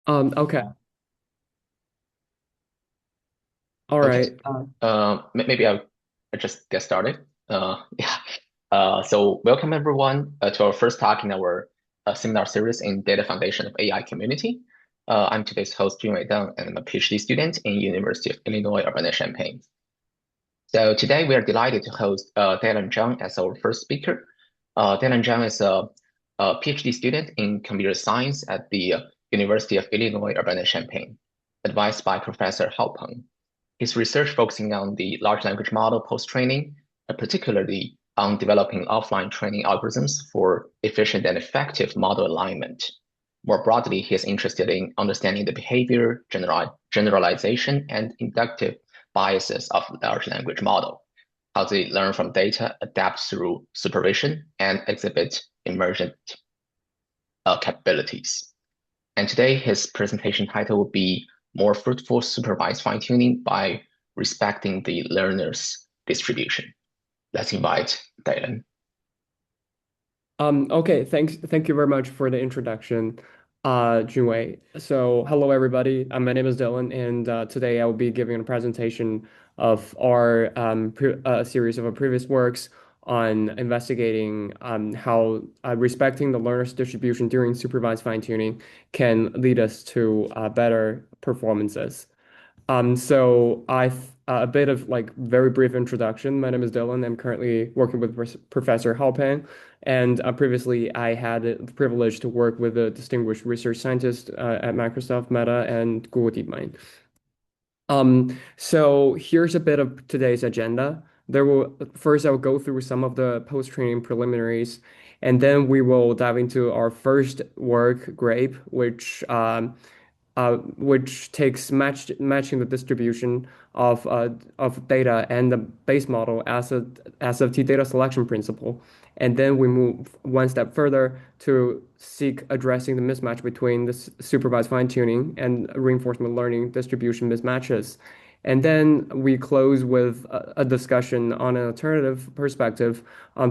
Okay. All Okay. right. Maybe I'll just get started. Yeah. So welcome everyone to our first talk in our seminar series in Data Foundation of AI Community. I'm today's host, Zhang, and I'm a PhD student in University of Illinois Urbana-Champaign. So today we are delighted to host Dylan Zhang as our first speaker. Dylan Zhang is a PhD student in computer science at the University of Illinois Urbana-Champaign, advised by Professor Hao Peng. His research focusing on the large language model post-training, and particularly on developing offline training algorithms for efficient and effective model alignment. More broadly, he is interested in understanding the behavior, generalization, and inductive biases of large language model, how they learn from data, adapt through supervision, and exhibit emergent capabilities. And today, his presentation title will be More Fruitful Supervised Fine-Tuning by Respecting the Learner's Distribution. Let's invite Dylan. Okay, thank you very much for the introduction, Junwei. So, hello everybody. My name is Dylan, and today I will be giving a presentation of our series of our previous works on investigating how respecting the learner's distribution during supervised fine-tuning can lead us to better performances. A bit of like very brief introduction. My name is Dylan. I'm currently working with Professor Halpern, and previously I had the privilege to work with a distinguished research scientist at Microsoft, Meta, and Google DeepMind. So here's a bit of today's agenda. There will first I'll go through some of the post-training preliminaries, and then we will dive into our first work, GRAPE, which takes matching the distribution of data and the base model as a SFT data selection principle. And then we move one step further to seek addressing the mismatch between the supervised fine-tuning and reinforcement learning distribution mismatches. And then we close with a discussion on an alternative perspective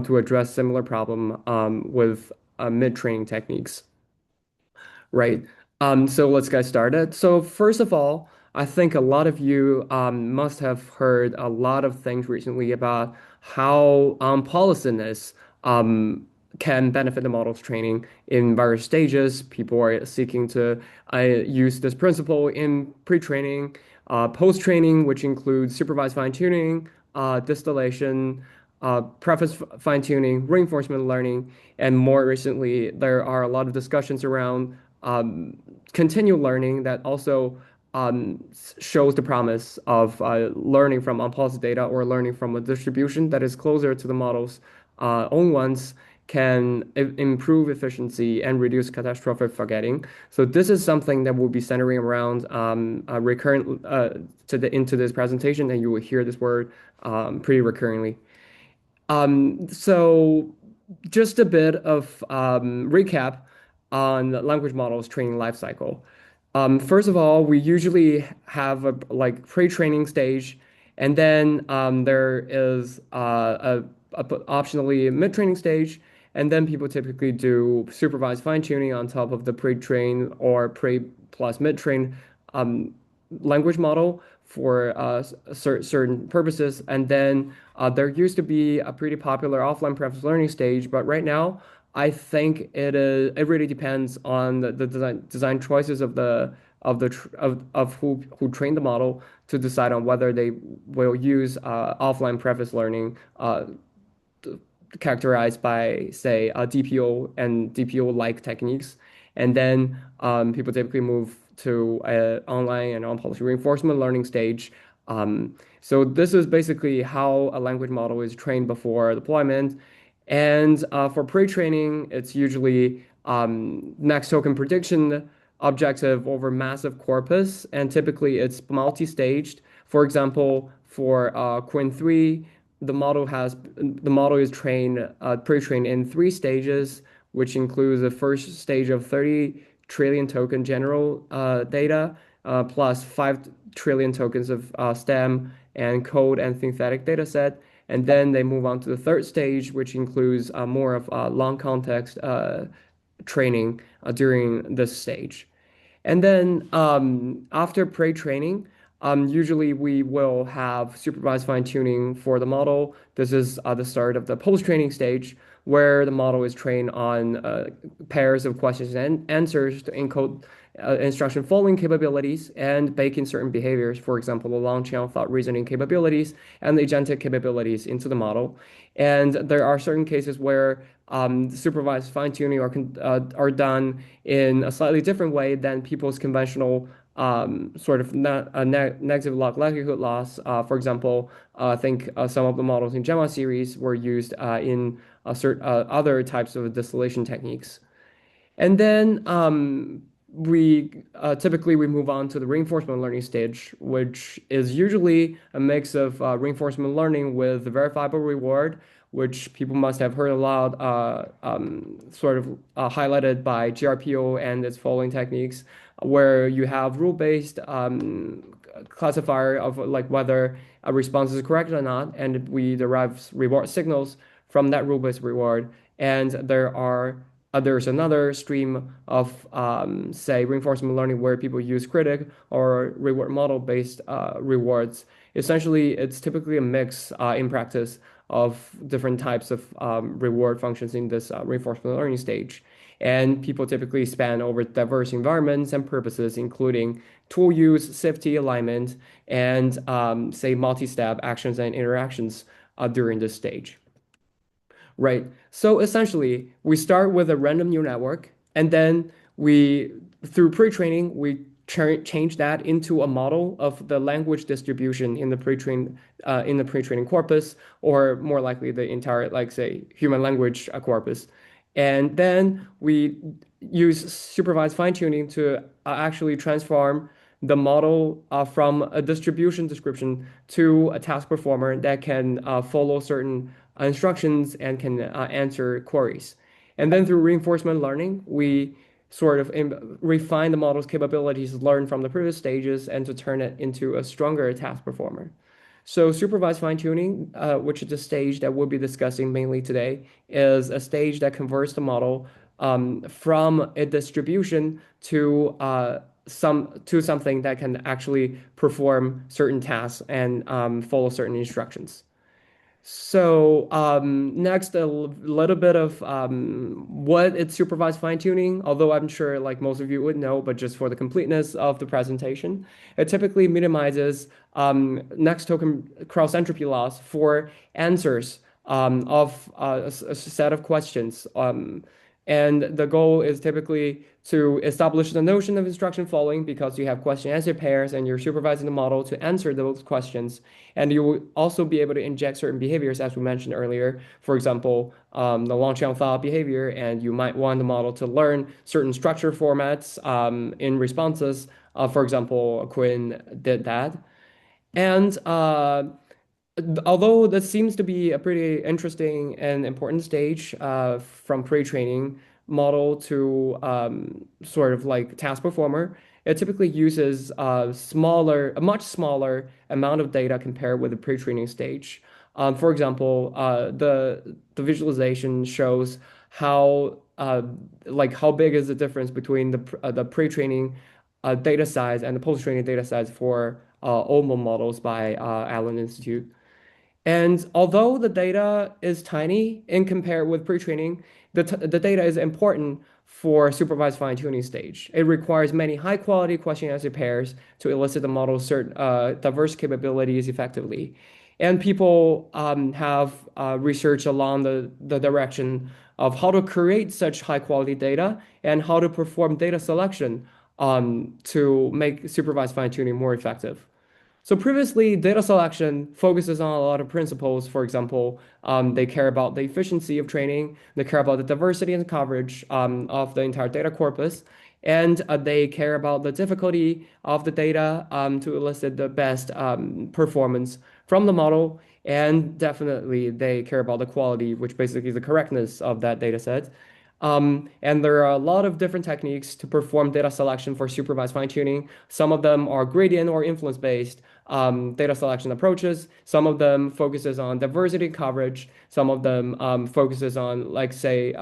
to address similar problem with mid-training techniques. Right. So let's get started. So first of all, I think a lot of you must have heard a lot of things recently about how policiness can benefit the model's training in various stages. People are seeking to use this principle in pre-training, post-training, which includes supervised fine-tuning, distillation, preface fine-tuning, reinforcement learning, and more recently, there are a lot of discussions around um, continual learning that also shows the promise of learning from unpolicy data or learning from a distribution that is closer to the model's own ones can improve efficiency and reduce catastrophic forgetting. So this is something that will be centering around recurrent into this presentation, and you will hear this word pretty recurrently. So just a bit of recap on the language models training lifecycle. First of all, we usually have a like pre-training stage, and then there is optionally mid-training stage, and then people typically do supervised fine-tuning on top of the pre-train or pre plus mid-train um, language model for certain purposes, and then there used to be a pretty popular offline preference learning stage, but right now I think it really depends on the design choices of who trained the model to decide on whether they will use offline preface learning characterized by, say, DPO and DPO-like techniques. And then people typically move to online and on-policy reinforcement learning stage. So this is basically how a language model is trained before deployment. And for pre-training, it's usually next token prediction objective over massive corpus, and typically it's multi-staged. For example, for Quinn 3, the model is pre-trained in three stages, which includes the first stage of 30 trillion token general data, plus 5 trillion tokens of STEM and code and synthetic data set. And then they move on to the third stage, which includes more of long context training during this stage. And then after pre-training, usually we will have supervised fine-tuning for the model. This is the start of the post-training stage, where the model is trained on pairs of questions and answers to encode instruction following capabilities and bake in certain behaviors, for example, the long chain of thought reasoning capabilities and the agentic capabilities into the model. And there are certain cases where supervised fine-tuning are done in a slightly different way than people's conventional sort of negative log likelihood loss. For example, I think some of the models in Gemma series were used in other types of distillation techniques. And then we typically we move on to the reinforcement learning stage, which is usually a mix of reinforcement learning with verifiable reward, which people must have heard a lot, sort of highlighted by GRPO and its following techniques, where you have rule-based classifier of like whether a response is correct or not, and we derive reward signals from that rule-based reward. And there's another stream of, say, reinforcement learning where people use critic or reward model-based rewards. Essentially, it's typically a mix in practice of different types of reward functions in this reinforcement learning stage. And people typically span over diverse environments and purposes, including tool use, safety alignment, and, say, multi-step actions and interactions during this stage. Right. So essentially, we start with a random neural network, and then through pre-training, we change that into a model of the language distribution in the pre-training corpus, or more likely the entire, like say, human language corpus. And then we use supervised fine-tuning to actually transform the model from a distribution description to a task performer that can follow certain instructions and can answer queries. And then through reinforcement learning, we sort of refine the model's capabilities learned from the previous stages and to turn it into a stronger task performer. So supervised fine-tuning, which is the stage that we'll be discussing mainly today, is a stage that converts the model from a distribution to something that can actually perform certain tasks and follow certain instructions. So next, little bit of what it's supervised fine-tuning, although I'm sure like most of you would know, but just for the completeness of the presentation, it typically minimizes next token cross entropy loss for answers of a set of questions. And the goal is typically to establish the notion of instruction following because you have question answer pairs and you're supervising the model to answer those questions. And you will also be able to inject certain behaviors, as we mentioned earlier. For example, the long chain of thought behavior, and you might want the model to learn certain structure formats in responses. For example, Quinn did that. And although this seems to be a pretty interesting and important stage from pre-training model to sort of like task performer, it typically uses a much smaller amount of data compared with the pre-training stage. For example, the visualization shows how like how big is the difference between the pre-training data size and the post-training data size for OMO models by Allen Institute. And although the data is tiny in compared with pre-training, the data is important for supervised fine-tuning stage. It requires many high-quality question answer pairs to elicit the model's certain diverse capabilities effectively. And people have research along the direction of how to create such high-quality data and how to perform data selection to make supervised fine-tuning more effective. So previously, data selection focuses on a lot of principles. For example, they care about the efficiency of training, they care about the diversity and coverage of the entire data corpus, and they care about the difficulty of the data to elicit the best performance from the model. And definitely, they care about the quality, which basically is the correctness of that data set. And there are a lot of different techniques to perform data selection for supervised fine-tuning. Some of them are gradient or influence based. data selection approaches. Some of them focuses on diversity coverage. Some of them focuses on, like, say,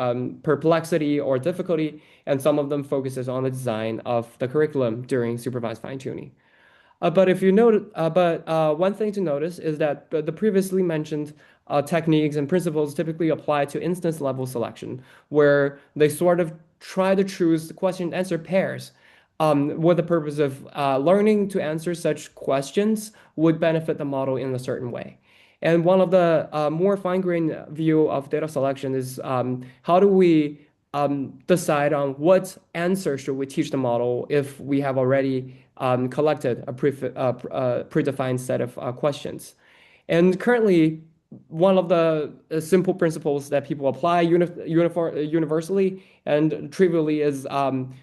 perplexity or difficulty, and some of them focuses on the design of the curriculum during supervised fine-tuning. But if you note, but one thing to notice is that the previously mentioned techniques and principles typically apply to instance level selection, where they sort of try to choose the question and answer pairs, with the purpose of learning to answer such questions would benefit the model in a certain way. And one of the more fine-grained view of data selection is how do we decide on what answer should we teach the model if we have already collected a predefined set of questions. And currently, one of the simple principles that people apply universally and trivially is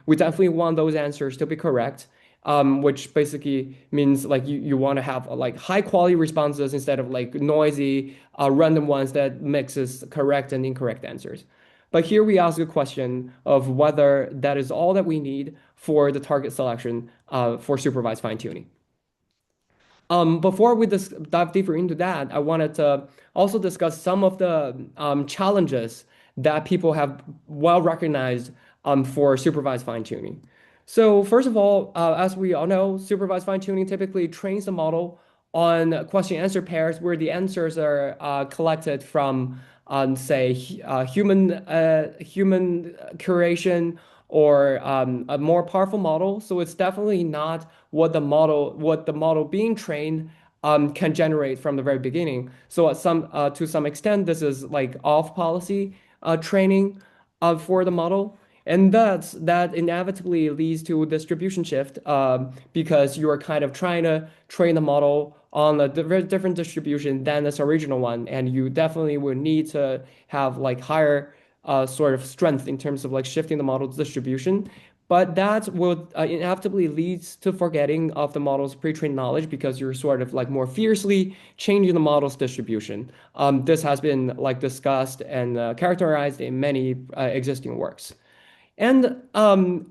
we definitely want those answers to be correct, which basically means like you want to have like high quality responses instead of like noisy, random ones that mixes correct and incorrect answers. But here we ask a question of whether that is all that we need for the target selection for supervised fine tuning. Before we dive deeper into that, I wanted to also discuss some of the challenges that people have well recognized for supervised fine tuning. So first of all, as we all know, supervised fine tuning typically trains the model on question answer pairs where the answers are collected from, say, human curation or a more powerful model. So it's definitely not what the model being trained can generate from the very beginning. So to some extent, this is like off policy training for the model. And that inevitably leads to a distribution shift because you are kind of trying to train the model on a very different distribution than its original one. And you definitely would need to have like higher sort of strength in terms of like shifting the model's distribution. But that will inevitably leads to forgetting of the model's pre-trained knowledge because you're sort of like more fiercely changing the model's distribution. This has been like discussed and characterized in many existing works. And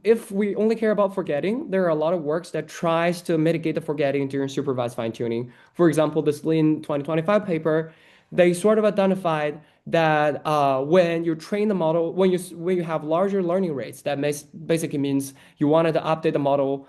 if we only care about forgetting, there are a lot of works that tries to mitigate the forgetting during supervised fine-tuning. For example, this Lin 2025 paper, they sort of identified that when you train the model, when you have larger learning rates, that basically means you wanted to update the model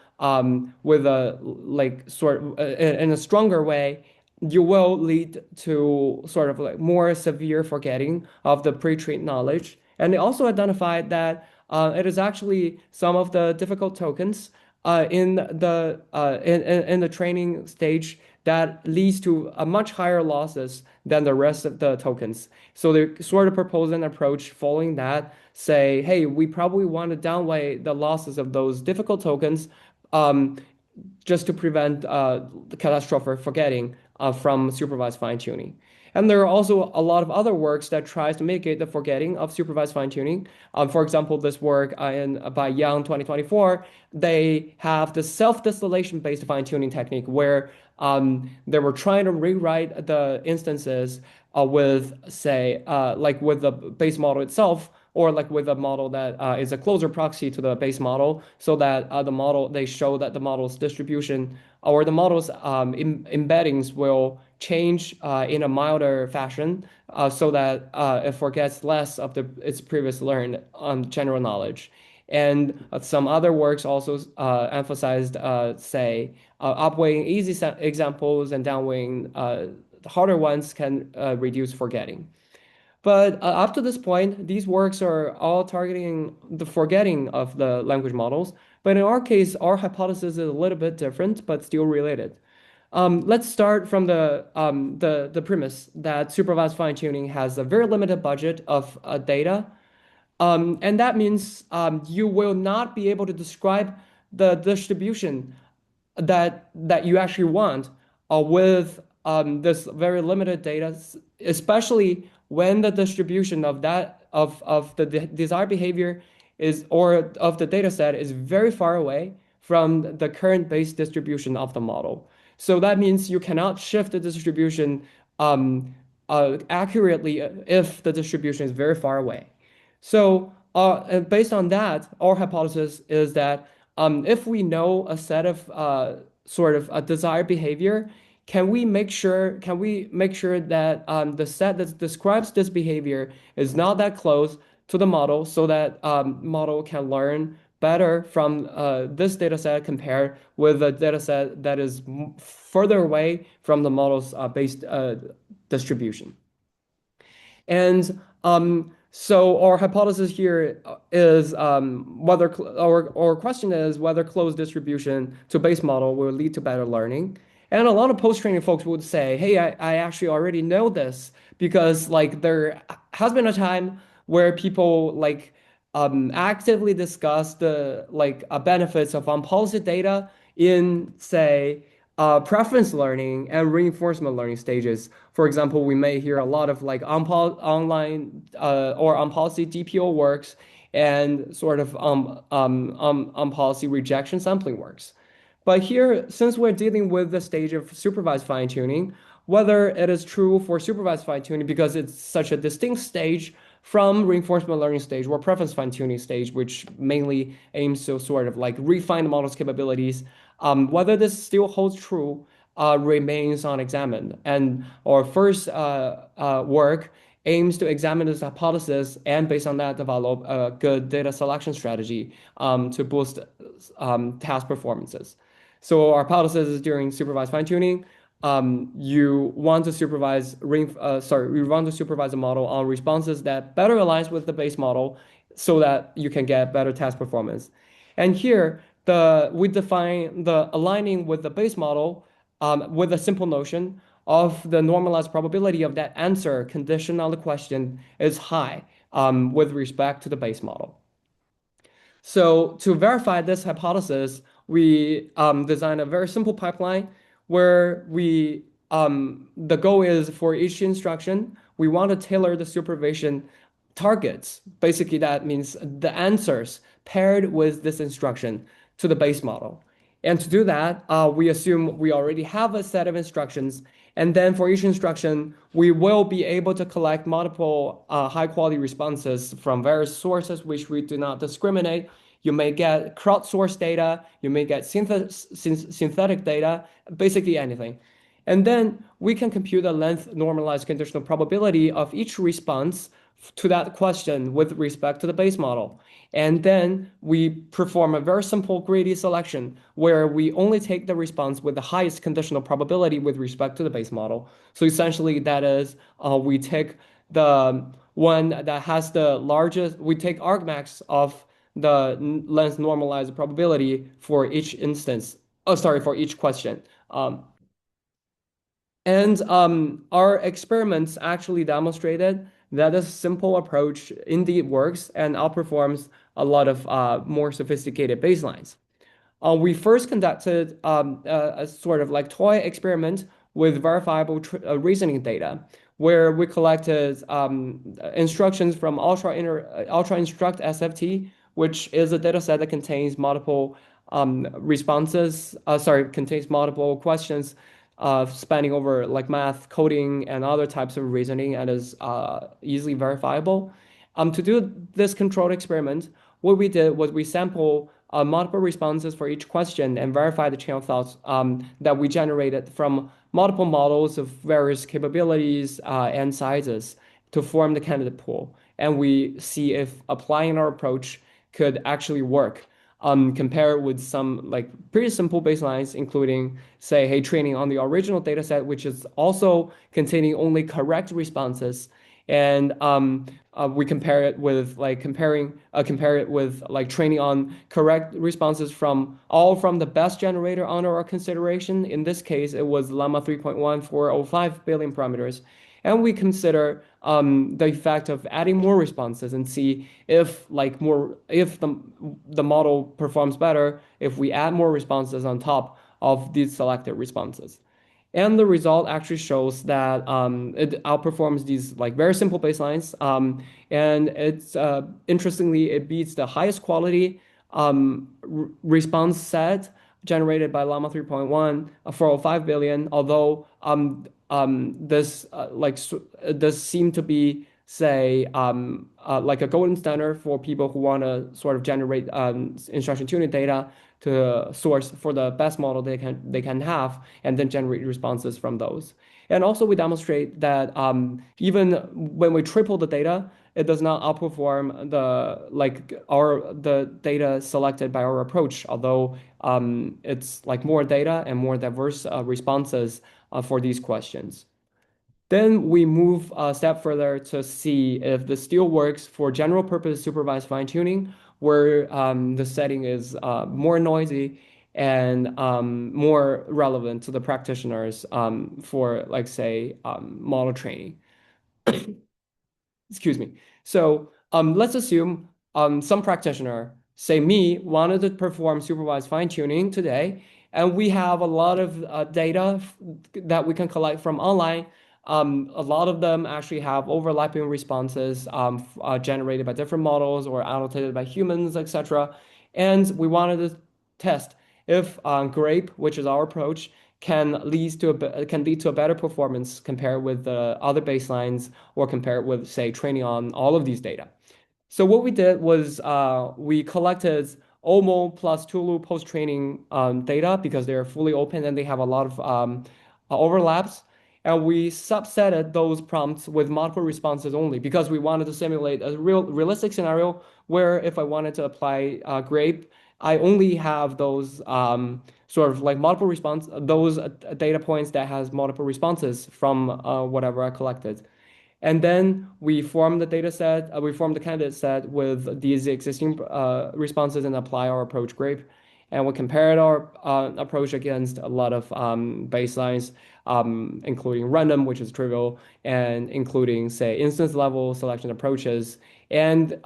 with a like sort of, in a stronger way, you will lead to sort of like more severe forgetting of the pre-trained knowledge. And they also identified that it is actually some of the difficult tokens in the training stage that leads to a much higher losses than the rest of the tokens. So they sort of propose an approach following that, say, hey, we probably want to downweigh the losses of those difficult tokens um, just to prevent catastrophic forgetting from supervised fine-tuning. And there are also a lot of other works that tries to mitigate the forgetting of supervised fine-tuning. For example, this work by Yang 2024, they have the self-distillation based fine-tuning technique where they were trying to rewrite the instances with, say, like with the base model itself, or like with a model that is a closer proxy to the base model, so that they show that the model's distribution or the model's embeddings will change in a milder fashion, so that it forgets less of its previous learned general knowledge. And some other works also emphasized, say, upweighing easy examples and downweighing harder ones can reduce forgetting. But up to this point, these works are all targeting the forgetting of the language models. But in our case, our hypothesis is a little bit different, but still related. Let's start from the premise that supervised fine-tuning has a very limited budget of data. And that means you will not be able to describe the distribution that you actually want with this very limited data, especially when the distribution of the desired behavior is or of the data set is very far away from the current base distribution of the model. So that means you cannot shift the distribution accurately if the distribution is very far away. So, based on that, our hypothesis is that if we know a set of sort of a desired behavior, can we make sure that the set that describes this behavior is not that close to the model so that model can learn better from this data set compared with a data set that is further away from the model's based distribution. And so our hypothesis here is whether our question is whether closed distribution to base model will lead to better learning. And a lot of post-training folks would say, hey, I actually already know this because like there has been a time where people like actively discuss the benefits of unpolicy data in say preference learning and reinforcement learning stages. For example, we may hear a lot of like online or on policy DPO works and sort of on policy rejection sampling works. But here, since we're dealing with the stage of supervised fine-tuning, whether it is true for supervised fine-tuning because it's such a distinct stage from reinforcement learning stage or preference fine-tuning stage, which mainly aims to sort of like refine the model's capabilities, whether this still holds true remains unexamined. And our first work aims to examine this hypothesis and based on that develop a good data selection strategy to boost task performances. So our hypothesis is during supervised fine-tuning, you want to supervise a model on responses that better aligns with the base model so that you can get better task performance. And here, we define the aligning with the base model with a simple notion of the normalized probability of that answer conditioned on the question is high with respect to the base model. So to verify this hypothesis, we design a very simple pipeline where the goal is for each instruction, we want to tailor the supervision targets. Basically, that means the answers paired with this instruction to the base model. And to do that, we assume we already have a set of instructions. And then for each instruction, we will be able to collect multiple high quality responses from various sources, which we do not discriminate. You may get crowdsourced data, you may get synthetic data, basically anything. And then we can compute the length normalized conditional probability of each response to that question with respect to the base model. And then we perform a very simple greedy selection where we only take the response with the highest conditional probability with respect to the base model. So essentially, that is, we take the one that has the largest, we take argmax of the length normalized probability for each instance, oh, sorry, for each question. And our experiments actually demonstrated that this simple approach indeed works and outperforms a lot of more sophisticated baselines. We first conducted a sort of like toy experiment with verifiable reasoning data, where we collected instructions from Ultra Instruct SFT, which is a data set that contains multiple contains multiple questions spanning over like math, coding, and other types of reasoning, and is easily verifiable. To do this controlled experiment, what we did was we sample multiple responses for each question and verify the chain of thoughts that we generated from multiple models of various capabilities and sizes to form the candidate pool. And we see if applying our approach could actually work. Compare it with some like pretty simple baselines, including say, hey, training on the original data set, which is also containing only correct responses. And we compare it with like compare it with like training on correct responses from the best generator under our consideration. In this case, it was llama 3.1 for 05 billion parameters. And we consider the effect of adding more responses and see if the model performs better if we add more responses on top of these selected responses. And the result actually shows that it outperforms these like very simple baselines. And it's interestingly, it beats the highest quality response set generated by llama 3.1 for 5 billion, although this seemed to be say like a golden standard for people who want to sort of generate instruction tuning data to source for the best model they can have, and then generate responses from those. And also we demonstrate that even when we triple the data, it does not outperform the data selected by our approach, although it's like more data and more diverse responses for these questions. Then we move a step further to see if this still works for general purpose supervised fine tuning, where the setting is more noisy and more relevant to the practitioners for, like, say, model training. Excuse me. So let's assume some practitioner, say me, wanted to perform supervised fine tuning today, and we have a lot of data that we can collect from online. A lot of them actually have overlapping responses generated by different models or annotated by humans, etc. And we wanted to test if GRAPE, which is our approach, can lead to a better performance compared with the other baselines or compared with, say, training on all of these data. So what we did was we collected OMO plus Tulu post-training data because they're fully open and they have a lot of overlaps. And we subsetted those prompts with multiple responses only because we wanted to simulate a realistic scenario where if I wanted to apply GRAPE, I only have those sort of like multiple response, those data points that has multiple responses from whatever I collected. And then we form the data set, we form the candidate set with these existing responses and apply our approach GRAPE. And we compared our approach against a lot of baselines, including random, which is trivial, and including, say, instance level selection approaches. And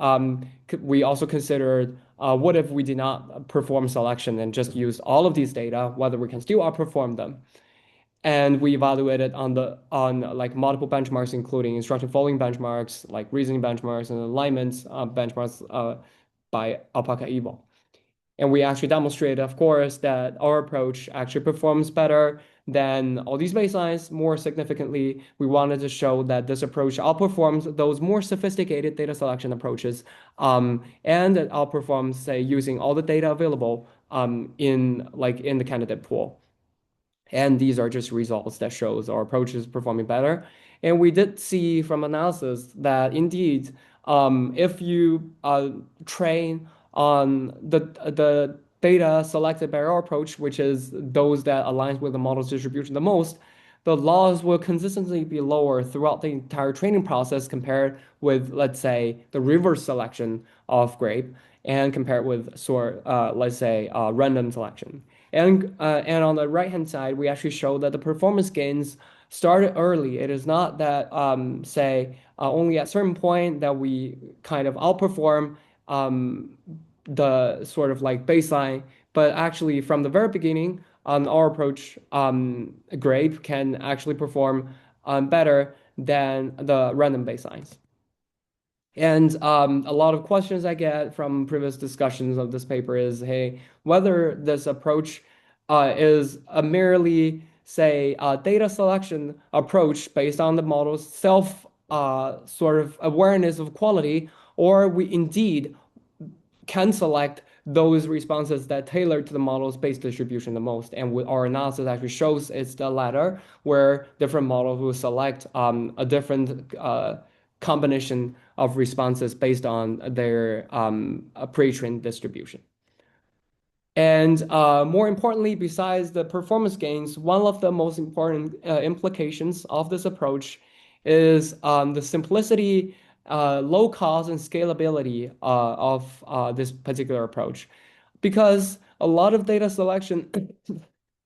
we also considered what if we did not perform selection and just use all of these data, whether we can still outperform them. And we evaluated on like multiple benchmarks, including instruction following benchmarks, like reasoning benchmarks and alignments benchmarks by Alpaca Evo. And we actually demonstrated, of course, that our approach actually performs better than all these baselines. More significantly, we wanted to show that this approach outperforms those more sophisticated data selection approaches, and it outperforms, say, using all the data available in the candidate pool. And these are just results that shows our approach is performing better. And we did see from analysis that indeed, if you train on the data selected by our approach, which is those that aligns with the model's distribution the most, the loss will consistently be lower throughout the entire training process compared with, let's say, the reverse selection of GRAPE and compared with let's say, random selection. And on the right-hand side, we actually show that the performance gains started early. It is not that, say, only at certain point that we kind of outperform the sort of like baseline, but actually from the very beginning, our approach, GRAPE, can actually perform better than the random baselines. And a lot of questions I get from previous discussions of this paper is, hey, whether this approach is a merely, say, data selection approach based on the model's self sort of awareness of quality, or we indeed can select those responses that tailor to the model's base distribution the most. And our analysis actually shows it's the latter, where different models will select a different combination of responses based on their pre-trained distribution. And more importantly, besides the performance gains, one of the most important implications of this approach is the simplicity, low cost, and scalability of this particular approach. Because a lot of data selection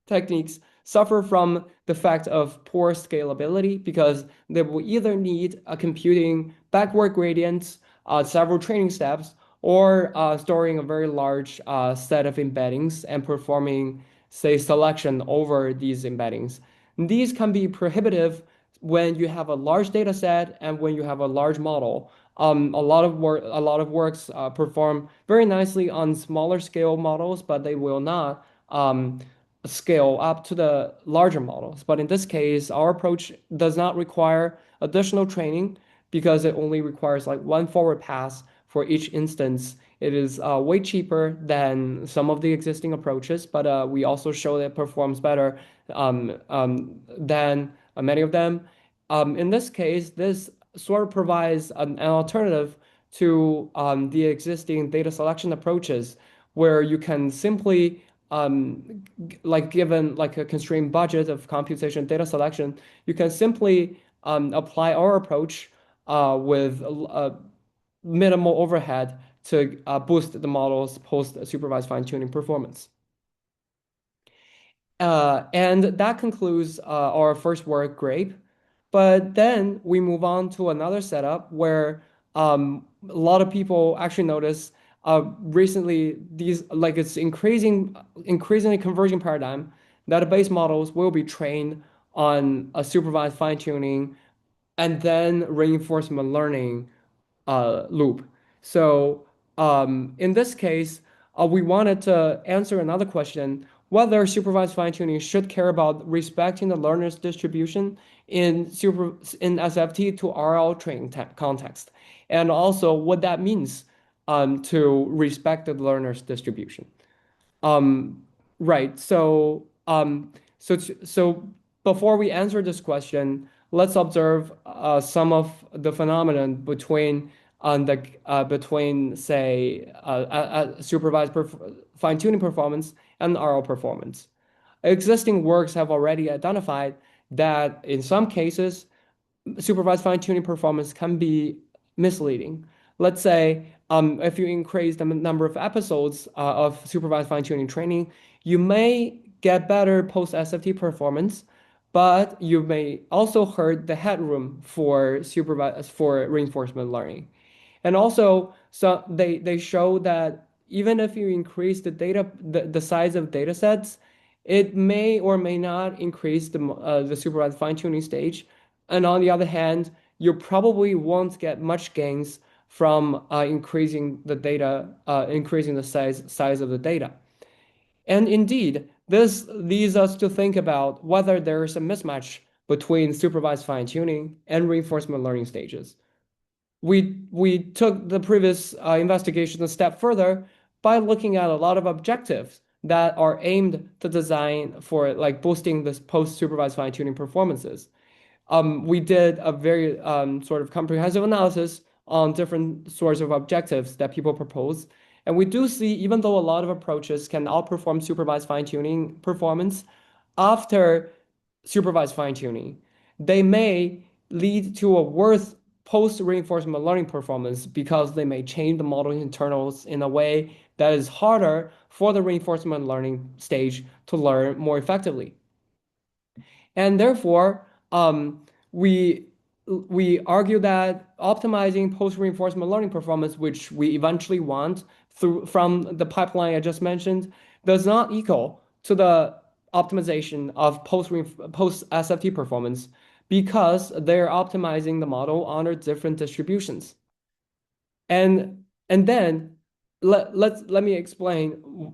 techniques suffer from the fact of poor scalability because they will either need a computing backward gradients, several training steps, or storing a very large set of embeddings and performing, say, selection over these embeddings. These can be prohibitive when you have a large data set and when you have a large model. A lot of works perform very nicely on smaller scale models, but they will not scale up to the larger models. But in this case, our approach does not require additional training because it only requires like one forward pass for each instance It is way cheaper than some of the existing approaches, but we also show that it performs better than many of them. In this case, this sort of provides an alternative to the existing data selection approaches, where you can simply like given like a constrained budget of computation data selection, you can simply apply our approach with minimal overhead to boost the model's post-supervised fine-tuning performance. And that concludes our first work, GRAPE. But then we move on to another setup where a lot of people actually notice recently these like it's increasingly converging paradigm that the base models will be trained on a supervised fine-tuning and then reinforcement learning loop. So in this case, we wanted to answer another question, whether supervised fine-tuning should care about respecting the learner's distribution in SFT to RL training context, and also what that means to respect the learner's distribution. Um, right. So before we answer this question, let's observe some of the phenomenon between say supervised fine-tuning performance and RL performance. Existing works have already identified that in some cases supervised fine-tuning performance can be misleading. Let's say if you increase the number of episodes of supervised fine-tuning training, you may get better post-SFT performance, but you may also hurt the headroom for reinforcement learning. And also, so they show that even if you increase the size of data sets, it may or may not increase the supervised fine-tuning stage. And on the other hand, you probably won't get much gains from increasing the size of the data. And indeed, this leads us to think about whether there is a mismatch between supervised fine-tuning and reinforcement learning stages. We took the previous investigation a step further by looking at a lot of objectives that are aimed to design for like boosting this post-supervised fine-tuning performances. We did a very sort of comprehensive analysis on different sorts of objectives that people propose. And we do see, even though a lot of approaches can outperform supervised fine-tuning performance after supervised fine-tuning, they may lead to a worse post-reinforcement learning performance because they may change the model internals in a way that is harder for the reinforcement learning stage to learn more effectively. And therefore, we we argue that optimizing post-reinforcement learning performance, which we eventually want from the pipeline I just mentioned, does not equal to the optimization of post SFT performance because they're optimizing the model under different distributions. And then let me explain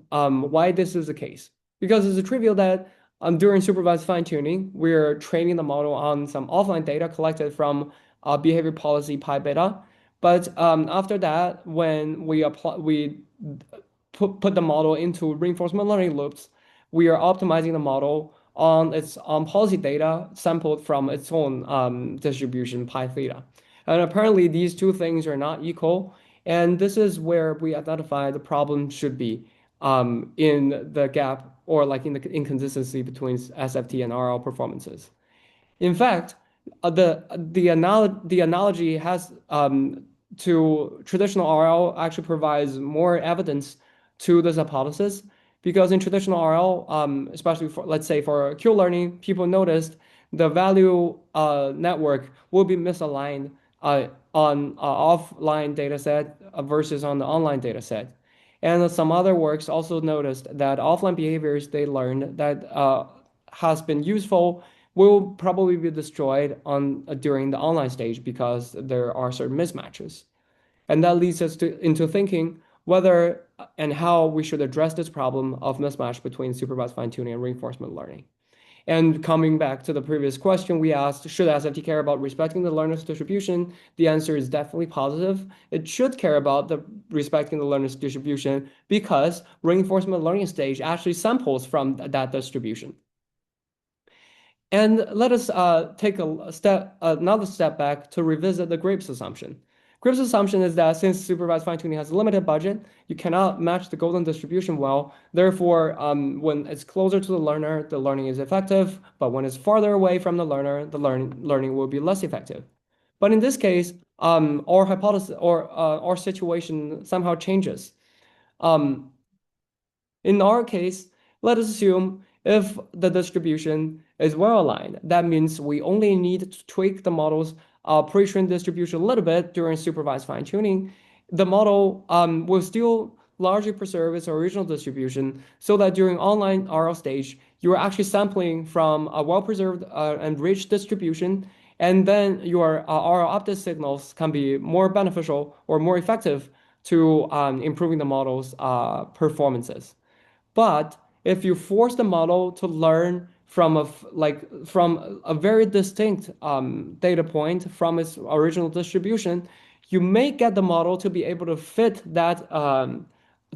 why this is the case. Because it's trivial that during supervised fine-tuning, we're training the model on some offline data collected from behavior policy pi beta. But after that, when we put the model into reinforcement learning loops, we are optimizing the model on its policy data sampled from its own distribution pi theta. And apparently these two things are not equal. And this is where we identify the problem should be in the gap or like in the inconsistency between SFT and RL performances. In fact, the analogy has to traditional RL actually provides more evidence to this hypothesis because in traditional RL, especially for let's say for Q learning, people noticed the value network will be misaligned on offline data set versus on the online data set. And some other works also noticed that offline behaviors they learned that has been useful will probably be destroyed during the online stage because there are certain mismatches. And that leads us into thinking whether and how we should address this problem of mismatch between supervised fine-tuning and reinforcement learning. And coming back to the previous question we asked, should SFT care about respecting the learner's distribution? The answer is definitely positive. It should care about the respecting the learner's distribution because reinforcement learning stage actually samples from that distribution. And let us take another step back to revisit the GRAPE's assumption. GRAPE's assumption is that since supervised fine-tuning has a limited budget, you cannot match the golden distribution well. Therefore, when it's closer to the learning is effective. But when it's farther away from the learner, the learning will be less effective. But in this case, our hypothesis or our situation somehow changes. Um, in our case, let us assume if the distribution is well aligned, that means we only need to tweak the model's pre-trained distribution a little bit during supervised fine-tuning. The model will still largely preserve its original distribution so that during online RL stage, you are actually sampling from a well-preserved and rich distribution, and then your RL update signals can be more beneficial or more effective to improving the model's performances. But if you force the model to learn from from a very distinct data point from its original distribution, you may get the model to be able to fit that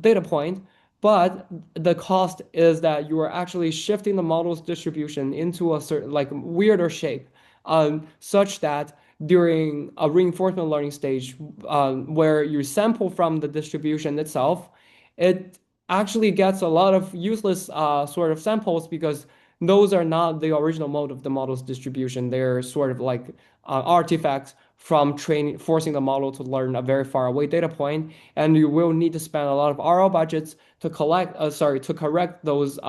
data point, but the cost is that you are actually shifting the model's distribution into a certain like weirder shape, such that during a reinforcement learning stage, where you sample from the distribution itself, it actually gets a lot of useless sort of samples because those are not the original mode of the model's distribution. They're sort of like artifacts from training, forcing the model to learn a very far away data point, and you will need to spend a lot of RL budgets to to correct those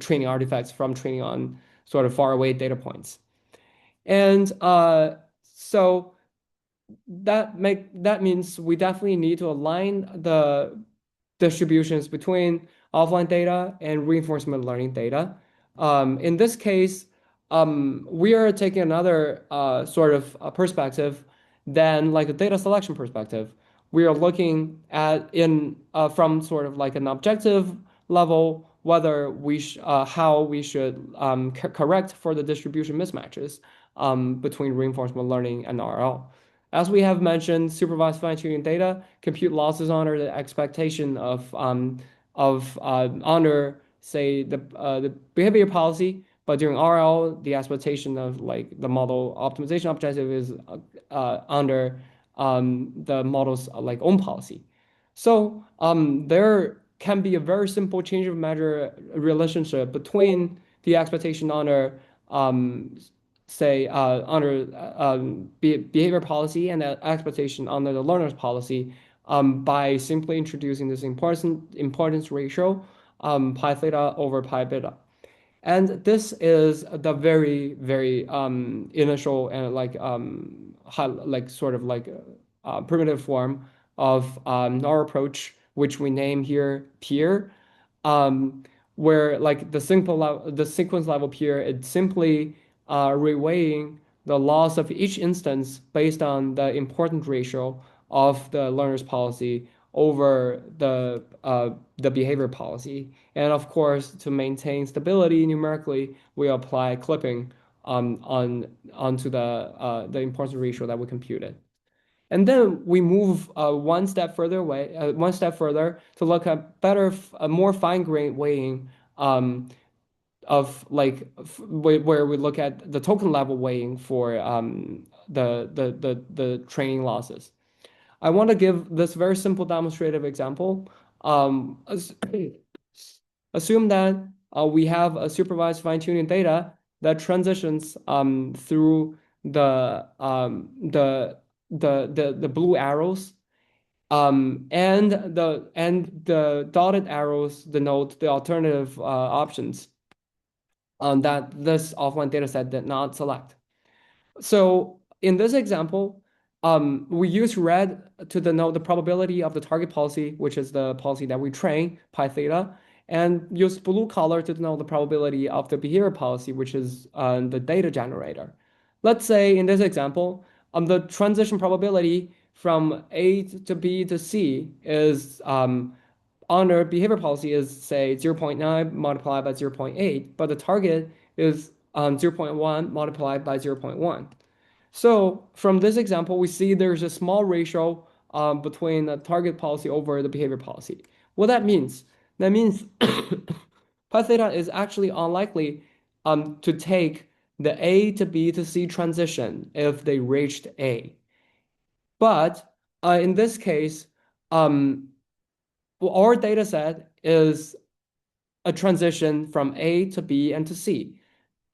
training artifacts from training on sort of far away data points. And so that means we definitely need to align the distributions between offline data and reinforcement learning data. In this case, we are taking another perspective than like a data selection perspective. We are looking at in from sort of like an objective level whether how we should correct for the distribution mismatches between reinforcement learning and RL. As we have mentioned, supervised fine-tuning data compute losses under the expectation of under say the behavior policy, but during RL, the expectation of like the model optimization objective is under the model's like own policy. So there can be a very simple change of measure relationship between the expectation under um, say under behavior policy and the expectation under the learner's policy by simply introducing this importance ratio pi theta over pi beta. And this is the very, very initial and like sort of like primitive form of our approach, which we name here PEAR, um, where like the sequence level PEAR, it's simply reweighing the loss of each instance based on the important ratio of the learner's policy over the behavior policy. And of course, to maintain stability numerically, we apply clipping onto the importance ratio that we computed. And then we move one step further to look at more fine-grained weighing of like where we look at the token level weighing for the training losses. I want to give this very simple demonstrative example. Assume that we have a supervised fine-tuning data that transitions through the blue arrows, and the dotted arrows denote the alternative options that this offline data set did not select. So in this example, we use red to denote the probability of the target policy, which is the policy that we train, pi theta, and use blue color to denote the probability of the behavior policy, which is the data generator. Let's say in this example, the transition probability from A to B to C is under behavior policy is say 0.9 multiplied by 0.8, but the target is 0.1 multiplied by 0.1. So from this example, we see there's a small ratio between the target policy over the behavior policy. What that means? That means pi theta is actually unlikely to take the A to B to C transition if they reached A. But in this case, um, well, our data set is a transition from A to B and to C.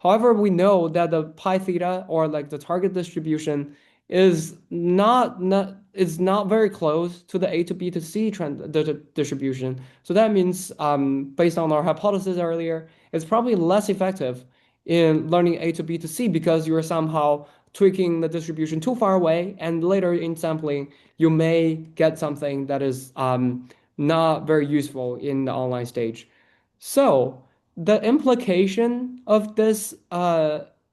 However, we know that the pi theta or like the target distribution is not very close to the A to B to C trend the distribution. So that means, based on our hypothesis earlier, it's probably less effective in learning A to B to C because you're somehow tweaking the distribution too far away, and later in sampling, you may get something that is not very useful in the online stage. So the implication of this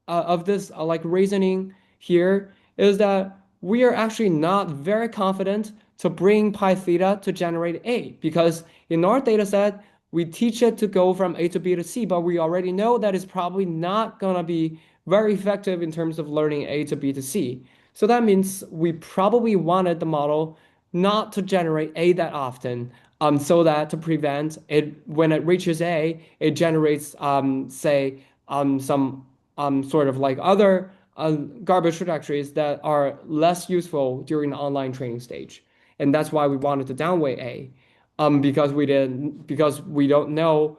like reasoning here is that we are actually not very confident to bring pi theta to generate A because in our data set we teach it to go from A to B to C, but we already know that it's probably not gonna be very effective in terms of learning A to B to C. So that means we probably wanted the model not to generate A that often, so that to prevent it when it reaches A, it generates say some sort of like other garbage trajectories that are less useful during the online training stage. And that's why we wanted to downweight A, because we don't know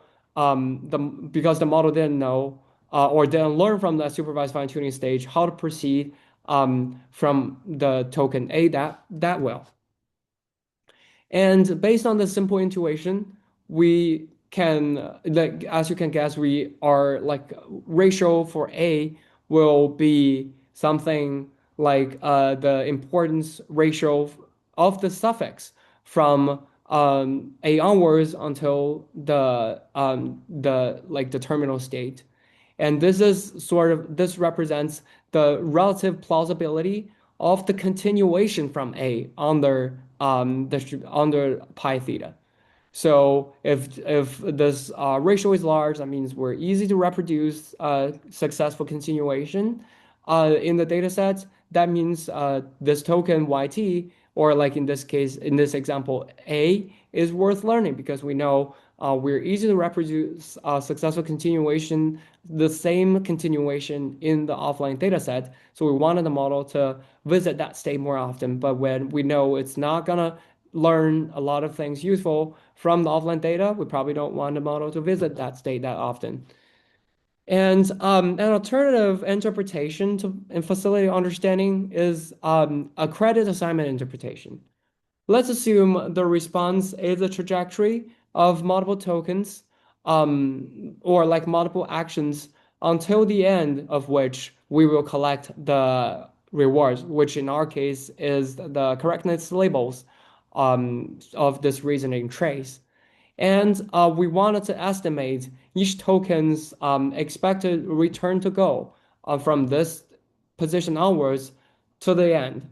because the model didn't know or didn't learn from the supervised fine tuning stage how to proceed from the token A that well. And based on the simple intuition, we can, like, as you can guess, we are like ratio for A will be something like the importance ratio of the suffix from A onwards until the terminal state. And this represents the relative plausibility of the continuation from A under pi theta. So if this ratio is large, that means we're easy to reproduce successful continuation in the data set. That means this token YT, or like in this case, in this example, A, is worth learning because we know we're easy to reproduce successful continuation, the same continuation in the offline data set. So we wanted the model to visit that state more often. But when we know it's not gonna learn a lot of things useful from the offline data, we probably don't want the model to visit that state that often. And an alternative interpretation to and facilitate understanding is a credit assignment interpretation. Let's assume the response is a trajectory of multiple tokens, or like multiple actions until the end of which we will collect the rewards, which in our case is the correctness labels of this reasoning trace. And we wanted to estimate each token's expected return to go from this position onwards to the end.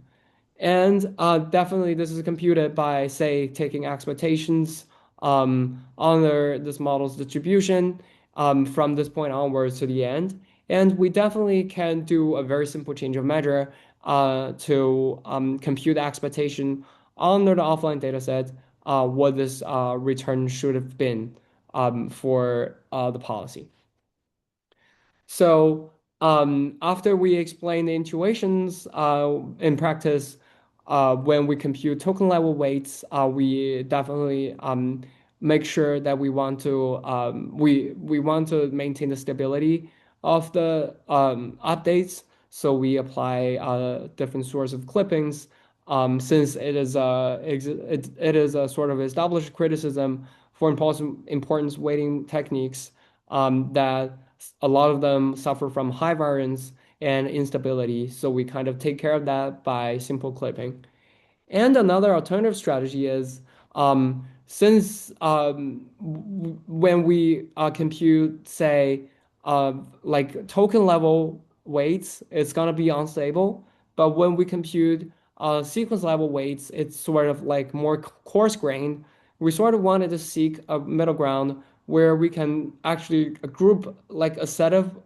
And definitely this is computed by, say, taking expectations under this model's distribution from this point onwards to the end. And we definitely can do a very simple change of measure to compute the expectation under the offline dataset, what this return should have been for the policy. So after we explain the intuitions in practice, when we compute token level weights, we definitely make sure that we want to maintain the stability of the updates. So we apply different sorts of clippings. Since it is a sort of established criticism for importance weighting techniques that a lot of them suffer from high variance and instability. So we kind of take care of that by simple clipping. And another alternative strategy is since when we compute, say, like token level weights, it's going to be unstable. But when we compute sequence level weights, it's sort of like more coarse grained. we sort of wanted to seek a middle ground where we can actually group like a set of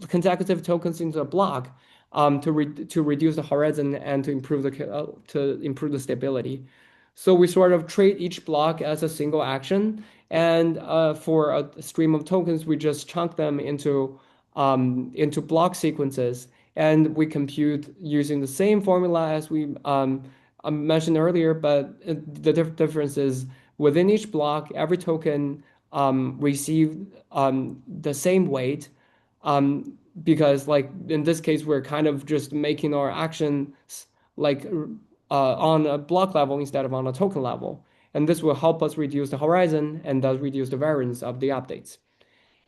consecutive tokens into a block to reduce the horizon and to improve the stability. So we sort of treat each block as a single action, and for a stream of tokens, we just chunk them into block sequences, and we compute using the same formula as we mentioned earlier. But the difference is within each block, every token received the same weight. Because like in this case, we're kind of just making our actions like on a block level instead of on a token level. And this will help us reduce the horizon and thus reduce the variance of the updates.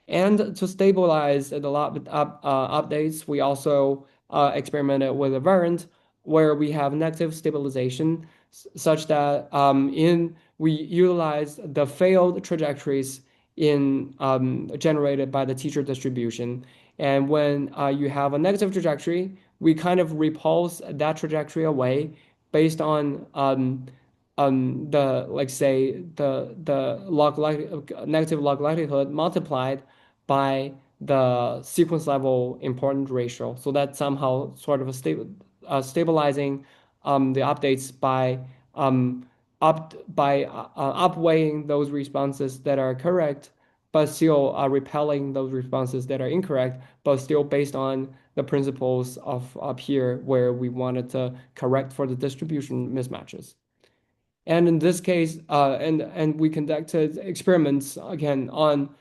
And to stabilize the updates, we also experimented with a variant where we have negative stabilization, such that in we utilize the failed trajectories in generated by the teacher distribution. And when you have a negative trajectory, we kind of repulse that trajectory away based on the like say the negative log likelihood multiplied by the sequence level importance ratio. So that somehow sort of stabilizing the updates by upweighing those responses that are correct, but still repelling those responses that are incorrect, but still based on the principles of PEAR, where we wanted to correct for the distribution mismatches. And in this case, and we conducted experiments again on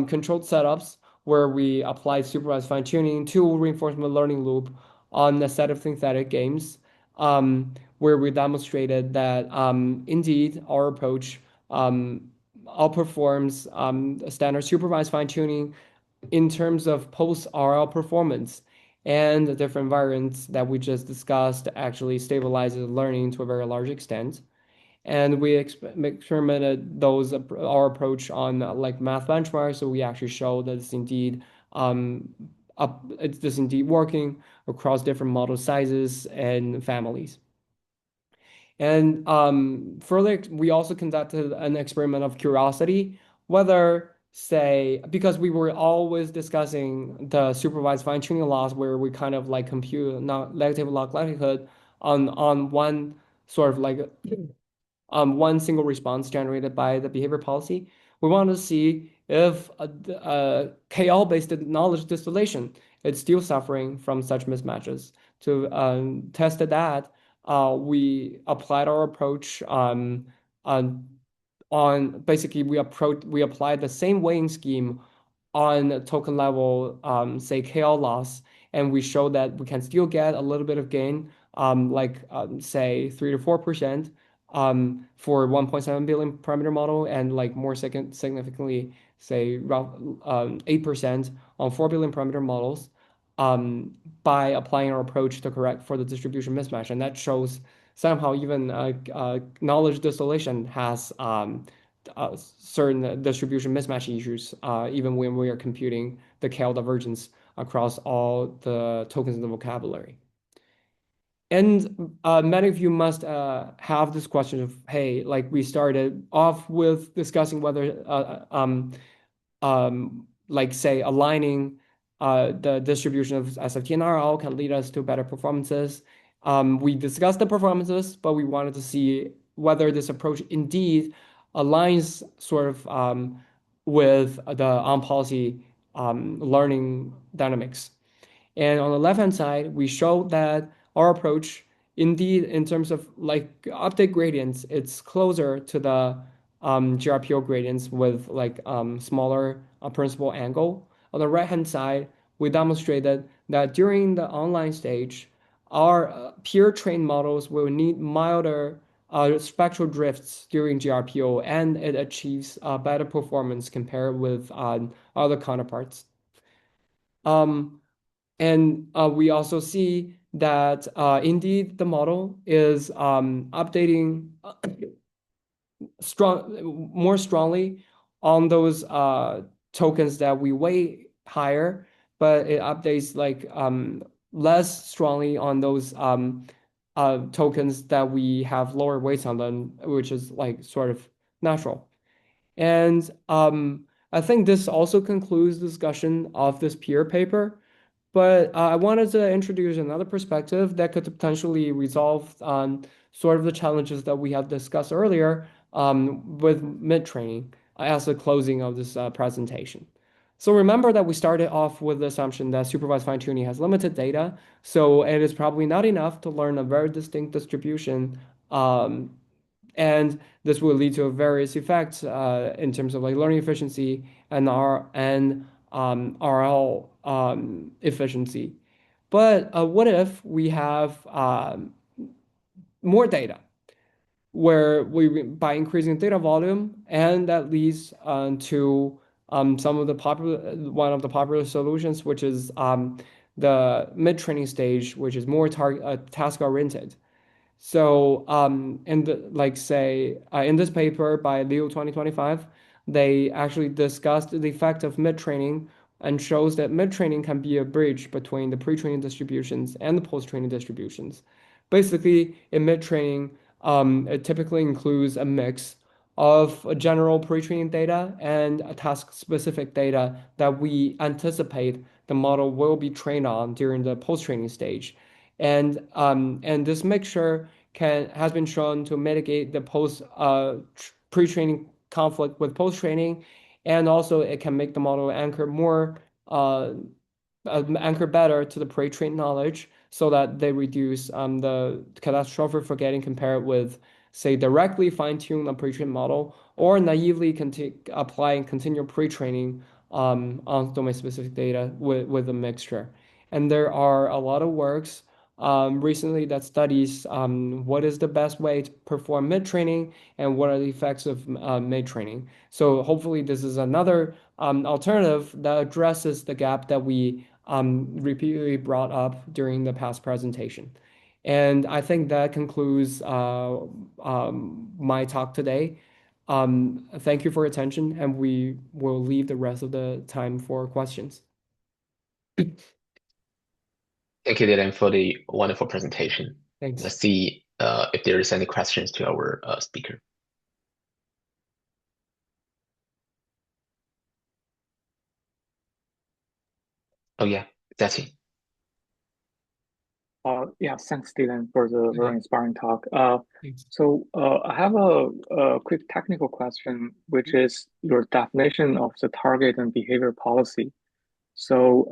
controlled setups where we applied supervised fine-tuning to reinforcement learning loop on a set of synthetic games, where we demonstrated that indeed our approach outperforms standard supervised fine-tuning in terms of post-RL performance. And the different variants that we just discussed actually stabilizes learning to a very large extent. And we experimented our approach on like math benchmarks. So we actually showed that it's this indeed working across different model sizes and families. And further, we also conducted an experiment of curiosity, whether, say, because we were always discussing the supervised fine-tuning laws, where we kind of like compute negative log likelihood on one sort of like one single response generated by the behavior policy. We want to see if KL-based knowledge distillation is still suffering from such mismatches. To test that, we applied our approach on basically we applied the same weighing scheme on token level, say KL loss, and we showed that we can still get a little bit of gain, say 3 to 4%, for 1.7 billion parameter model, and like more significantly, say 8% on 4 billion parameter models, by applying our approach to correct for the distribution mismatch. And that shows somehow even knowledge distillation has certain distribution mismatch issues, even when we are computing the KL divergence across all the tokens in the vocabulary. And many of you must have this question of, hey, like we started off with discussing whether, like say, aligning the distribution of SFT and RL can lead us to better performances. We discussed the performances, but we wanted to see whether this approach indeed aligns sort of with the on-policy learning dynamics. And on the left-hand side, we show that our approach, indeed, in terms of like update gradients, it's closer to the GRPO gradients with like smaller principal angle. On the right-hand side, we demonstrated that during the online stage, our peer trained models will need milder spectral drifts during GRPO, and it achieves better performance compared with other counterparts. And we also see that indeed the model is updating more strongly on those tokens that we weigh higher, but it updates like less strongly on those tokens that we have lower weights on them, which is like sort of natural. And I think this also concludes discussion of this peer paper. But I wanted to introduce another perspective that could potentially resolve sort of the challenges that we have discussed earlier with mid-training as the closing of this presentation. So remember that we started off with the assumption that supervised fine-tuning has limited data, so it is probably not enough to learn a very distinct distribution um, and this will lead to various effects in terms of like learning efficiency and RL efficiency. But what if we have more data where we by increasing data volume and that leads to some of the popular one of the popular solutions, which is the mid-training stage, which is more target task oriented. So, like say, in this paper by Liu 2025, they actually discussed the effect of mid-training and shows that mid-training can be a bridge between the pre-training distributions and the post-training distributions. Basically, in mid-training, it typically includes a mix of a general pre-training data and a task-specific data that we anticipate the model will be trained on during the post-training stage. And this mixture can has been shown to mitigate the pre-training conflict with post-training, and also it can make the model uh, anchor better to the pre-trained knowledge so that they reduce the catastrophic forgetting compared with, say, directly fine-tune a pre-trained model or naively applying continual pre-training on domain-specific data with a mixture. And there are a lot of works recently that studies what is the best way to perform mid-training and what are the effects of mid-training. So hopefully this is another alternative that addresses the gap that we repeatedly brought up during the past presentation. And I think that concludes my talk today. Thank you for your attention, and we will leave the rest of the time for questions. Thank you, Dylan, for the wonderful presentation. Thanks. Let's see if there is any questions to our speaker. Oh yeah, that's it. Yeah, thanks, Dylan, for the very inspiring talk. Thanks. I have a quick technical question, which is your definition of the target and behavior policy. So,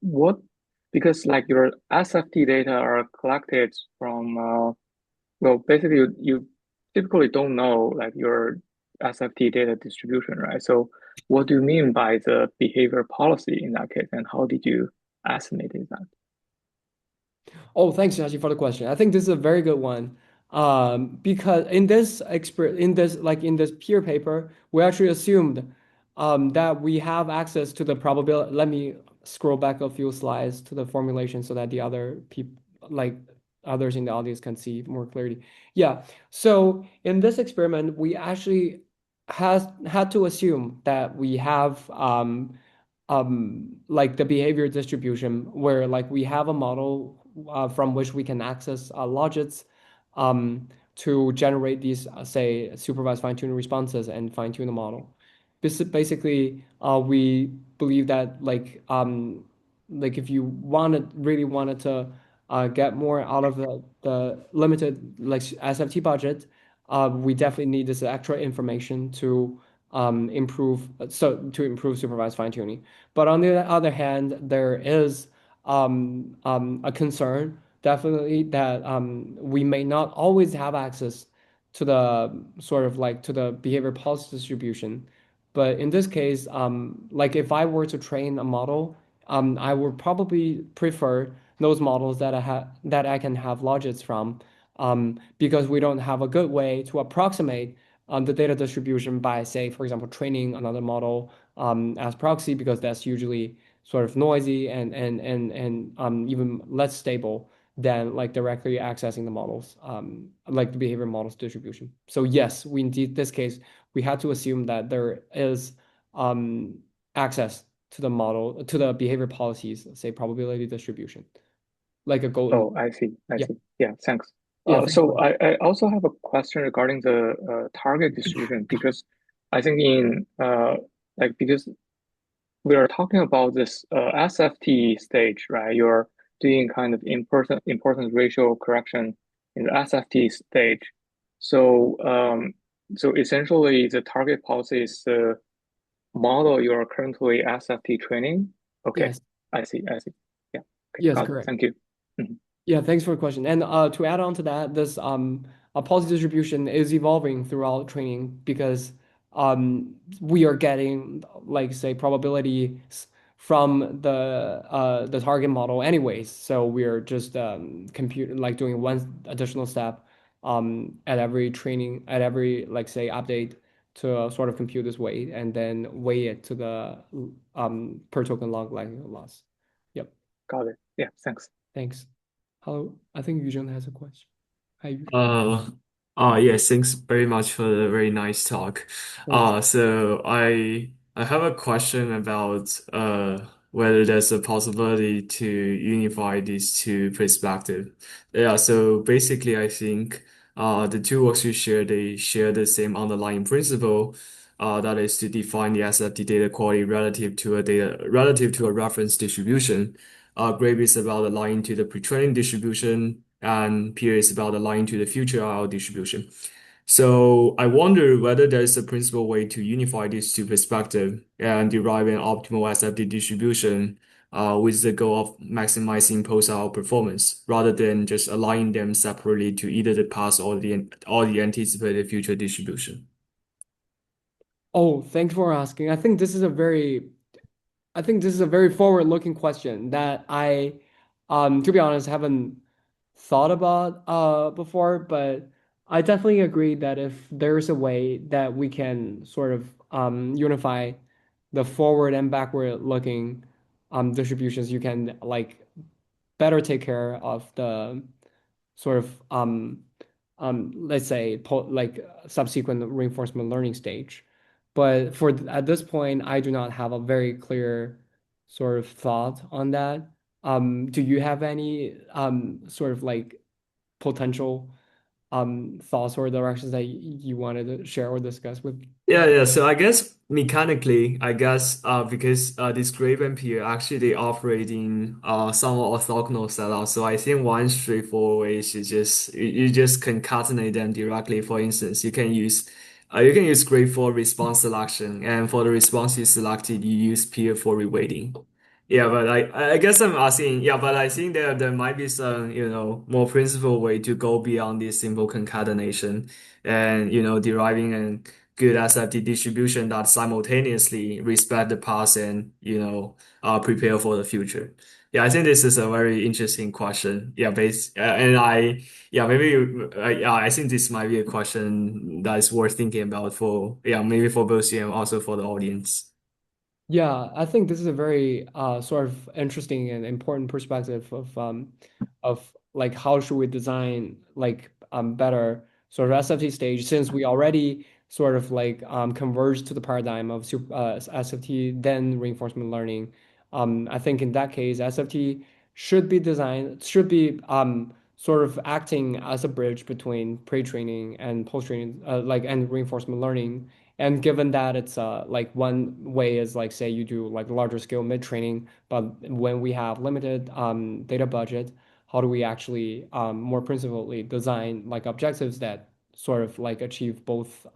what, because like your SFT data are collected from, well, basically you typically don't know like your SFT data distribution, right? So, what do you mean by the behavior policy in that case, and how did you estimate that? Oh, thanks, Shashi, for the question. I think this is a very good one. Because in this peer paper, we actually assumed that we have access to the probability. Let me scroll back a few slides to the formulation so that the other people, like others in the audience, can see more clearly. Yeah. So in this experiment, we actually has had to assume that we have like the behavior distribution where like we have a model from which we can access logits to generate these say supervised fine-tuning responses and fine-tune the model. This is basically we believe that like if you really wanted to get more out of the limited like SFT budget, we definitely need this extra information to improve supervised fine-tuning. But on the other hand, there is a concern definitely that we may not always have access to the sort of like to the behavior pulse distribution. But in this case, like if I were to train a model, I would probably prefer those models that I can have logits from, because we don't have a good way to approximate the data distribution by, say, for example, training another model as proxy, because that's usually sort of noisy and even less stable than like directly accessing the models, like the behavior models distribution. So yes, we indeed this case we had to assume that there is um, access to the model to the behavior policies, say probability distribution, like a golden. Oh, I see. I Yeah. see. Yeah, thanks. Yeah, thanks So for I also have a question regarding the target distribution because I think in because we are talking about this SFT stage, right? You're doing kind of importance ratio correction in the SFT stage. So so essentially the target policy is the model you are currently SFT training. Okay, yes, I see. Yeah, okay, yes, got it. correct. Thank you. Mhm. Yeah, thanks for the question. And to add on to that, this a policy distribution is evolving throughout training because we are getting like say probabilities from the target model anyways. So we're just compute like doing one additional step at every training at every like say update to sort of compute this weight and then weigh it to the per token log likelihood loss. Yep. Got it. Yeah, thanks. Thanks. Hello, I think Yuzhong has a question. Hi, Yuzhong. Uh, yes, thanks very much for the very nice talk. Thanks. So I have a question about whether there's a possibility to unify these two perspectives. Yeah, so basically I think the two works you share, they share the same underlying principle, that is to define the SFT data quality relative to a reference distribution. GRAPE is about aligning to the pre-training distribution, and PEAR is about aligning to the future RL distribution. So I wonder whether there is a principal way to unify these two perspectives and derive an optimal SFT distribution, with the goal of maximizing post-RL performance, rather than just aligning them separately to either the past or the anticipated future distribution. Oh, thanks for asking. I think this is a very forward-looking question that to be honest, haven't thought about before, but I definitely agree that if there's a way that we can sort of unify the forward and backward looking distributions, you can like better take care of the sort of let's say like subsequent reinforcement learning stage. But for at this point, I do not have a very clear sort of thought on that. Do you have any sort of like potential thoughts or directions that you wanted to share or discuss with? Yeah. So I guess mechanically, I guess because this GRAPE and PEAR actually they operate in somewhat orthogonal setup. So I think one straightforward way is you just concatenate them directly. For instance, you can use GRAPE for response selection, and for the response you selected, you use PEAR for reweighting. Yeah, but I guess I'm asking, yeah, but I think there might be some, more principled way to go beyond this simple concatenation and, deriving an good SFT distribution that simultaneously respect the past and prepare for the future. Yeah, I think this is a very interesting question. Yeah, and I think this might be a question that is worth thinking about for maybe for both you and also for the audience. Yeah, I think this is a very sort of interesting and important perspective of like how should we design like better sort of SFT stage since we already sort of like converged to the paradigm of SFT then reinforcement learning. I think in that case SFT should be sort of acting as a bridge between pre-training and post-training like and reinforcement learning. And given that it's like one way is like say you do like larger scale mid training, but when we have limited data budget, how do we actually more principally design like objectives that sort of like achieve both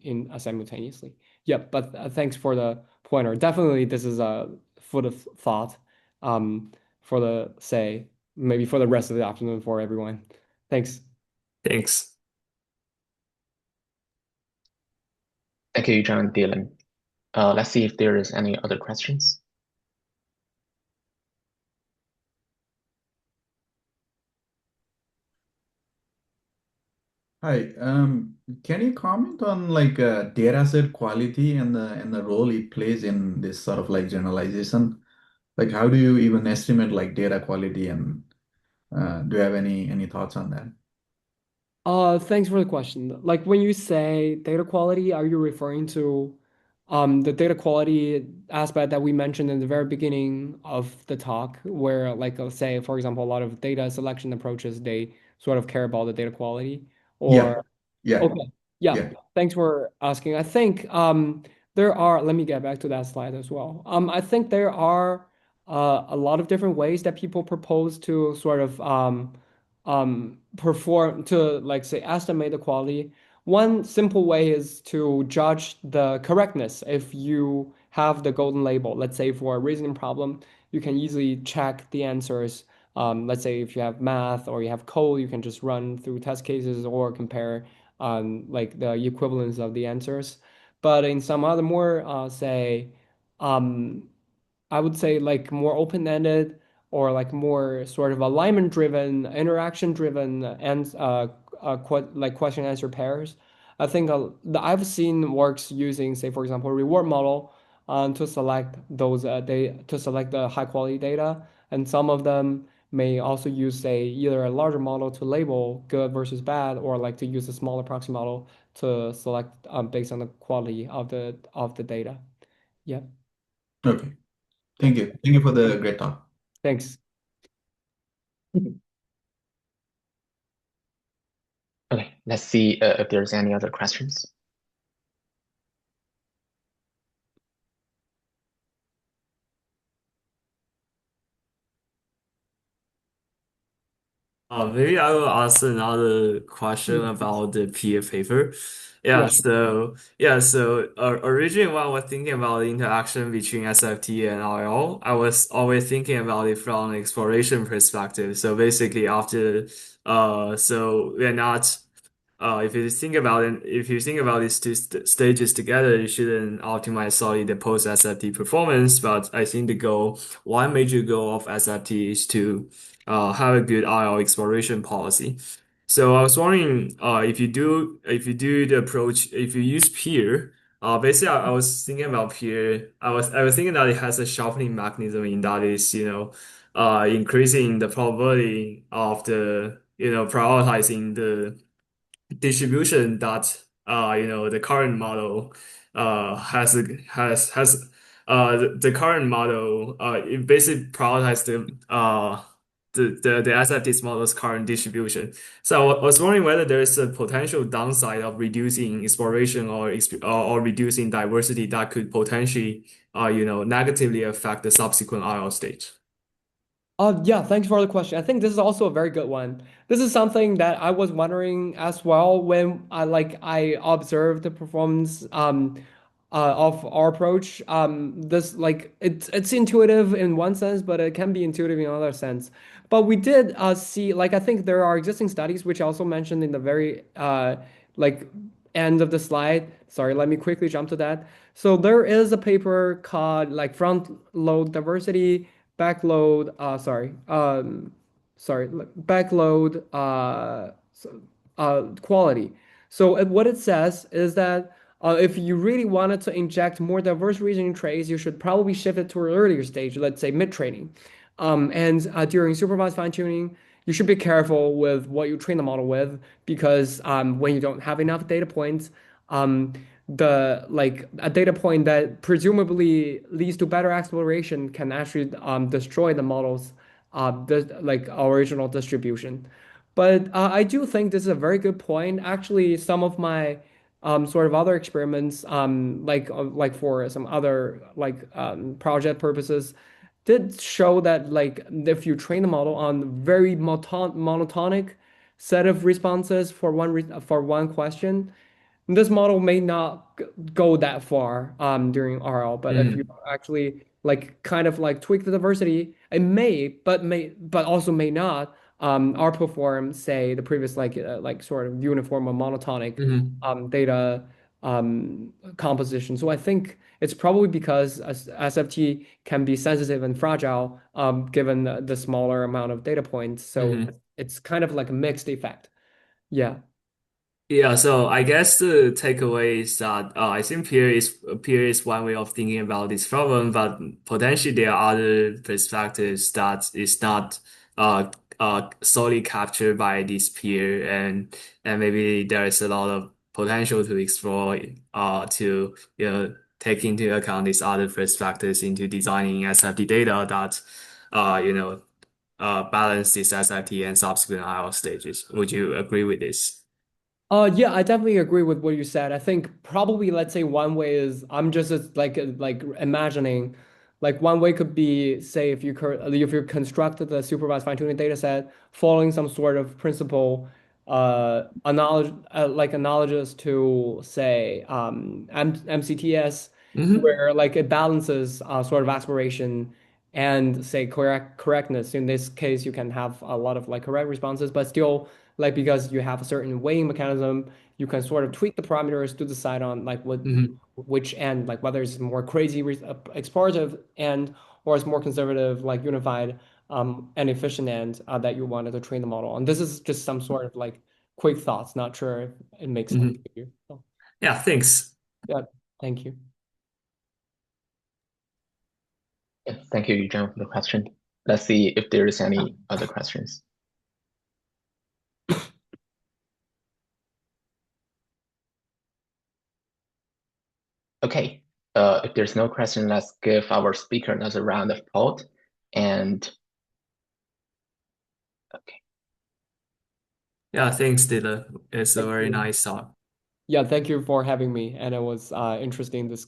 in simultaneously? Yep, but thanks for the pointer. Definitely, this is a food of thought for the say maybe for the rest of the afternoon for everyone. Thanks. Thanks. Thank you, John and Dylan. Let's see if there is any other questions. Hi, can you comment on like data set quality and the role it plays in this sort of like generalization? Like how do you even estimate like data quality and do you have any thoughts on that? Thanks for the question. Like when you say data quality, are you referring to the data quality aspect that we mentioned in the very beginning of the talk, where like say, for example, a lot of data selection approaches, they sort of care about the data quality? Yeah, Or yeah, okay, yeah, yeah. thanks for asking. I think there are, let me get back to that slide as well. I think there are a lot of different ways that people propose to sort of perform to like say estimate the quality. One simple way is to judge the correctness. If you have the golden label, let's say for a reasoning problem, you can easily check the answers. Let's say if you have math or you have code, you can just run through test cases or compare like the equivalence of the answers. But in some other more, say, um, I would say like more open-ended or like more sort of alignment-driven, interaction-driven, and like question answer pairs. I think I've seen works using, say, for example, reward model to select those to select the high quality data, and some of them may also use, say, either a larger model to label good versus bad, or like to use a smaller proxy model to select based on the quality of the data. Yep. Okay. Yep. Thank you. Thank you for the great talk. Thanks. Okay, let's see if there's any other questions. Maybe I will ask another question about the PEAR paper. Yeah. Originally when I was thinking about the interaction between SFT and RL, I was always thinking about it from an exploration perspective. So basically so we're not if you think about it, if you think about these two stages together, you shouldn't optimize solely the post SFT performance. But I think one major goal of SFT is to have a good IO exploration policy. So I was wondering, if you do the approach, if you use PEAR, basically I was thinking about PEAR. I was thinking that it has a sharpening mechanism in that is, increasing the probability of prioritizing the distribution that the current model the current model it basically prioritizes the SFT's model's current distribution. So I was wondering whether there is a potential downside of reducing exploration or reducing diversity that could potentially negatively affect the subsequent IO stage. Yeah, thanks for the question. I think this is also a very good one. This is something that I was wondering as well when I observed the performance of our approach. This like it's intuitive in one sense, but it can be intuitive in another sense. But we did see like I think there are existing studies which I also mentioned in the very like end of the slide. Sorry, let me quickly jump to that. So there is a paper called like front load diversity backload backload quality. So what it says is that if you really wanted to inject more diverse reasoning traits, you should probably shift it to an earlier stage, let's say mid-training. And during supervised fine-tuning, you should be careful with what you train the model with because when you don't have enough data points, um, the like a data point that presumably leads to better exploration can actually destroy the model's original distribution. But I do think this is a very good point. Actually, some of my sort of other experiments, like for some other project purposes, did show that like if you train the model on very monotonic set of responses for for one question, this model may not go that far during RL, but if you Mhm. actually like kind of like tweak the diversity, it may also may not outperform say the previous like sort of uniform or monotonic Mhm. data composition. So I think it's probably because SFT can be sensitive and fragile given the smaller amount of data points. So Mhm. it's kind of like a mixed effect. Yeah. Yeah, so I guess the takeaway is that I think peer is one way of thinking about this problem, but potentially there are other perspectives that is not solely captured by this peer, and maybe there is a lot of potential to explore to take into account these other perspectives into designing SFT data that uh you know balance this SFT and subsequent IO stages. Would you agree with this? Yeah, I definitely agree with what you said. I think probably let's say one way is I'm just like imagining, like one way could be say if you constructed the supervised fine-tuning data set following some sort of principle, analogous to say MCTS, Mm-hmm. where like it balances sort of aspiration and say correctness. In this case, you can have a lot of like correct responses, but still like because you have a certain weighing mechanism, you can sort of tweak the parameters to decide on like Mm-hmm. which end, like whether it's more crazy explorative end or it's more conservative, like unified and efficient end that you wanted to train the model on. This is just some sort of like quick thoughts. Not sure if it makes sense Mm-hmm. to you. So, Yeah, thanks. yeah, thank you. Yeah, thank you, Zhang, for the question. Let's see if there is any other questions. Okay, if there's no question, let's give our speaker another round of applause. And okay, Yeah, thanks, Dylan. It's a Thank very you. nice talk. Yeah, thank you for having me, and it was interesting this